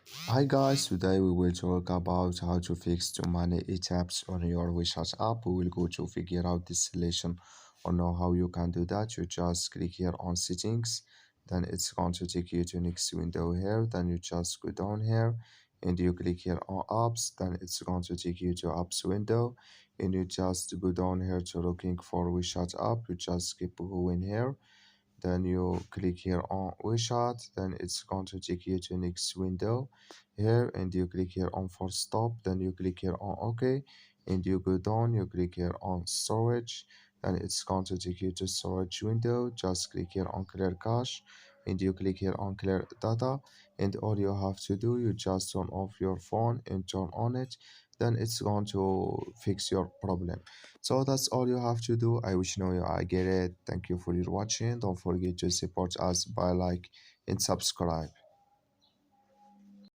Hi guys, today we will talk about how to fix too many tabs on your WeChat app. We will go to figure out this solution or know how you can do that. You just click here on settings, then it's going to take you to next window here. Then you just go down here and you click here on apps. Then it's going to take you to apps window and you just go down here to looking for WeChat app. You just keep going here, then you click here on WeChat, then it's going to take you to next window here, and you click here on for stop, then you click here on OK, and you go down, you click here on storage, then it's going to take you to storage window. Just click here on clear cache, and you click here on clear data, and all you have to do, you just turn off your phone and turn on it, then it's going to fix your problem. So that's all you have to do. I wish you know you I get it. Thank you for your watching. Don't forget to support us by like and subscribe.